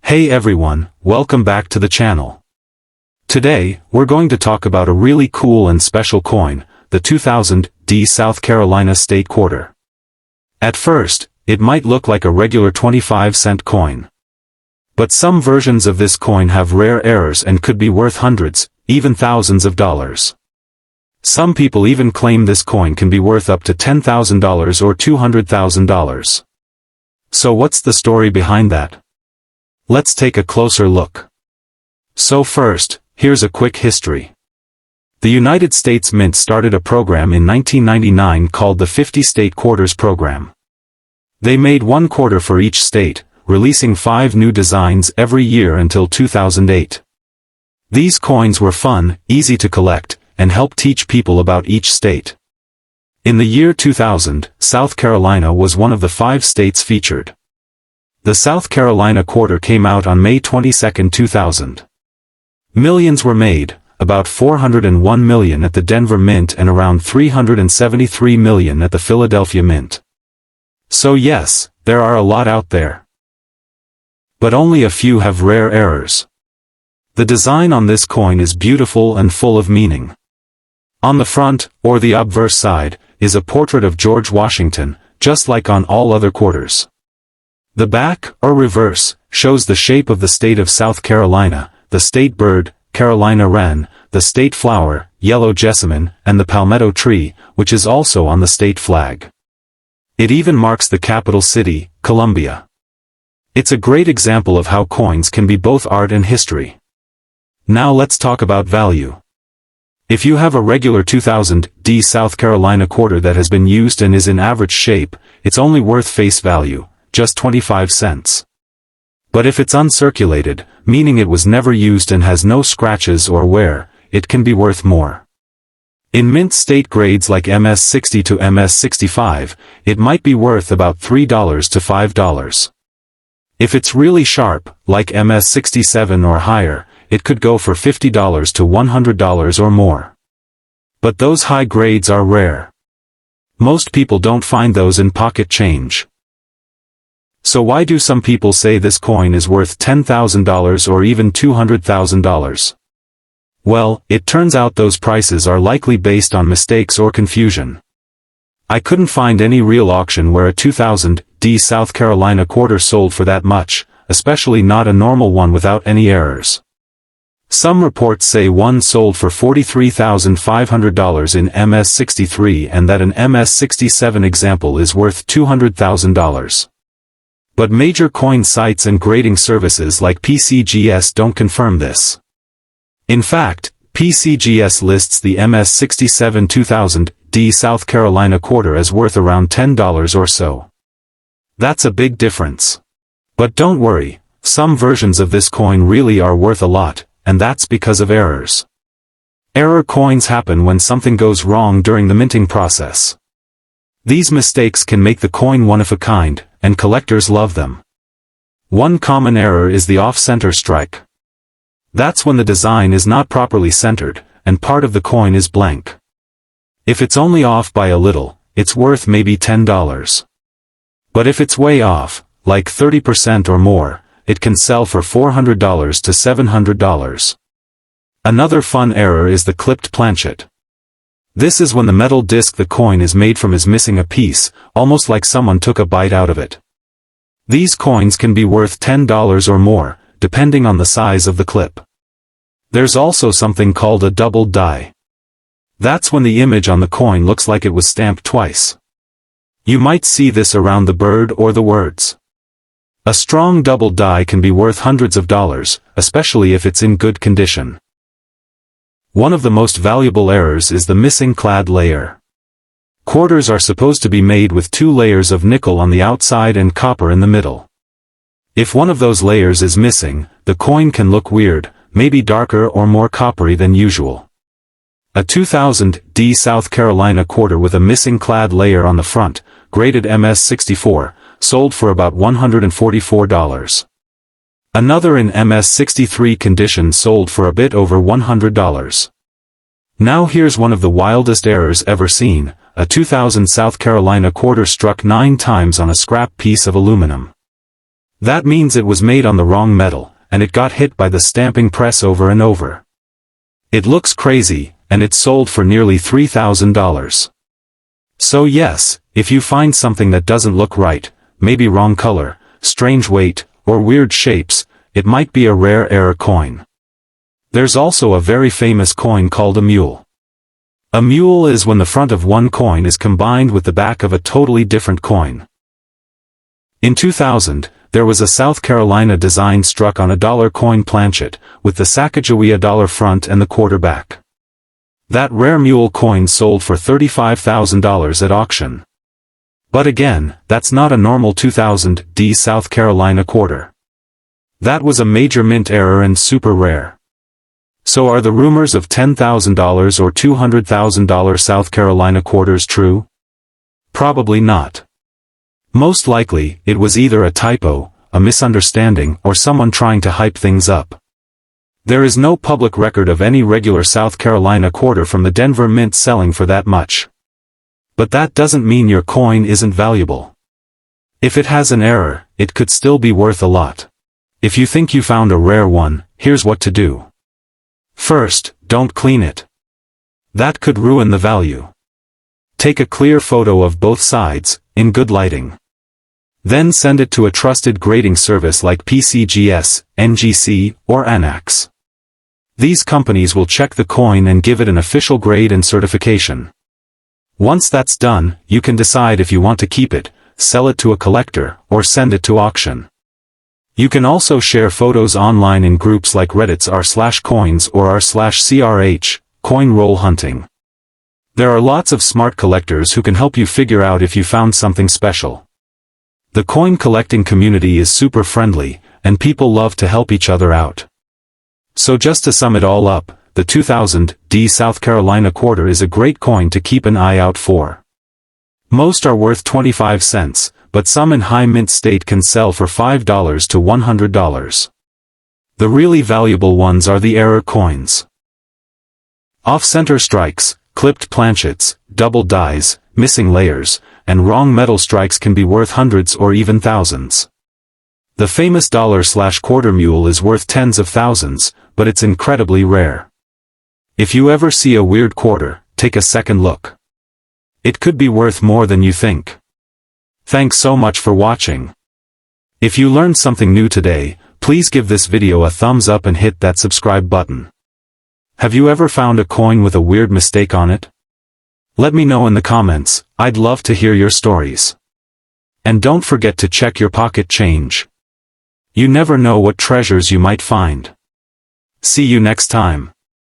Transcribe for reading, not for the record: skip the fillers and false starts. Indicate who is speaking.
Speaker 1: Hey everyone, welcome back to the channel. Today, we're going to talk about a really cool and special coin, the 2000 D South Carolina State Quarter. At first, it might look like a regular 25-cent coin. But some versions of this coin have rare errors and could be worth hundreds, even thousands of dollars. Some people even claim this coin can be worth up to $10,000 or $200,000. So what's the story behind that? Let's take a closer look. So first, here's a quick history. The United States Mint started a program in 1999 called the 50 State Quarters Program. They made one quarter for each state, releasing 5 new designs every year until 2008. These coins were fun, easy to collect, and helped teach people about each state. In the year 2000, South Carolina was one of the 5 states featured. The South Carolina quarter came out on May 22, 2000. Millions were made, about 401 million at the Denver Mint and around 373 million at the Philadelphia Mint. So yes, there are a lot out there. But only a few have rare errors. The design on this coin is beautiful and full of meaning. On the front, or the obverse side, is a portrait of George Washington, just like on all other quarters. The back, or reverse, shows the shape of the state of South Carolina, the state bird, Carolina wren, the state flower, yellow jessamine, and the palmetto tree, which is also on the state flag. It even marks the capital city, Columbia. It's a great example of how coins can be both art and history. Now let's talk about value. If you have a regular 2000 D South Carolina quarter that has been used and is in average shape, it's only worth face value, just 25 cents. But if it's uncirculated, meaning it was never used and has no scratches or wear, it can be worth more. In mint state grades like MS-60 to MS-65, it might be worth about $3 to $5. If it's really sharp, like MS-67 or higher, it could go for $50 to $100 or more. But those high grades are rare. Most people don't find those in pocket change. So why do some people say this coin is worth $10,000 or even $200,000? Well, it turns out those prices are likely based on mistakes or confusion. I couldn't find any real auction where a 2000 D South Carolina quarter sold for that much, especially not a normal one without any errors. Some reports say one sold for $43,500 in MS-63 and that an MS-67 example is worth $200,000. But major coin sites and grading services like PCGS don't confirm this. In fact, PCGS lists the MS-67 2000 D South Carolina quarter as worth around $10 or so. That's a big difference. But don't worry, some versions of this coin really are worth a lot, and that's because of errors. Error coins happen when something goes wrong during the minting process. These mistakes can make the coin one of a kind, and collectors love them. One common error is the off-center strike. That's when the design is not properly centered, and part of the coin is blank. If it's only off by a little, it's worth maybe $10. But if it's way off, like 30% or more, it can sell for $400 to $700. Another fun error is the clipped planchet. This is when the metal disc the coin is made from is missing a piece, almost like someone took a bite out of it. These coins can be worth $10 or more, depending on the size of the clip. There's also something called a double die. That's when the image on the coin looks like it was stamped twice. You might see this around the bird or the words. A strong double die can be worth hundreds of dollars, especially if it's in good condition. One of the most valuable errors is the missing clad layer. Quarters are supposed to be made with 2 layers of nickel on the outside and copper in the middle. If one of those layers is missing, the coin can look weird, maybe darker or more coppery than usual. A 2000 D South Carolina quarter with a missing clad layer on the front, graded MS-64, sold for about $144. Another in MS-63 condition sold for a bit over $100. Now here's one of the wildest errors ever seen, a 2000 South Carolina quarter struck 9 times on a scrap piece of aluminum. That means it was made on the wrong metal, and it got hit by the stamping press over and over. It looks crazy, and it's sold for nearly $3,000. So yes, if you find something that doesn't look right, maybe wrong color, strange weight, or weird shapes, it might be a rare error coin. There's also a very famous coin called a mule. A mule is when the front of one coin is combined with the back of a totally different coin. In 2000, there was a South Carolina design struck on a dollar coin Planchet, with the Sacagawea dollar front and the quarter back. That rare mule coin sold for $35,000 at auction. But again, that's not a normal 2000 South Carolina quarter. That was a major mint error and super rare. So are the rumors of $10,000 or $200,000 South Carolina quarters true? Probably not. Most likely, it was either a typo, a misunderstanding, or someone trying to hype things up. There is no public record of any regular South Carolina quarter from the Denver Mint selling for that much. But that doesn't mean your coin isn't valuable. If it has an error, it could still be worth a lot. If you think you found a rare one, here's what to do. First, don't clean it. That could ruin the value. Take a clear photo of both sides, in good lighting. Then send it to a trusted grading service like PCGS, NGC, or Anax. These companies will check the coin and give it an official grade and certification. Once that's done, you can decide if you want to keep it, sell it to a collector, or send it to auction. You can also share photos online in groups like Reddit's r/coins or r/CRH, coin roll hunting. There are lots of smart collectors who can help you figure out if you found something special. The coin collecting community is super friendly, and people love to help each other out. So just to sum it all up, the 2000 South Carolina quarter is a great coin to keep an eye out for. Most are worth 25 cents. But some in high mint state can sell for $5 to $100. The really valuable ones are the error coins. Off-center strikes, clipped planchets, double dies, missing layers, and wrong metal strikes can be worth hundreds or even thousands. The famous dollar/quarter mule is worth tens of thousands, but it's incredibly rare. If you ever see a weird quarter, take a second look. It could be worth more than you think. Thanks so much for watching. If you learned something new today, please give this video a thumbs up and hit that subscribe button. Have you ever found a coin with a weird mistake on it? Let me know in the comments, I'd love to hear your stories. And don't forget to check your pocket change. You never know what treasures you might find. See you next time.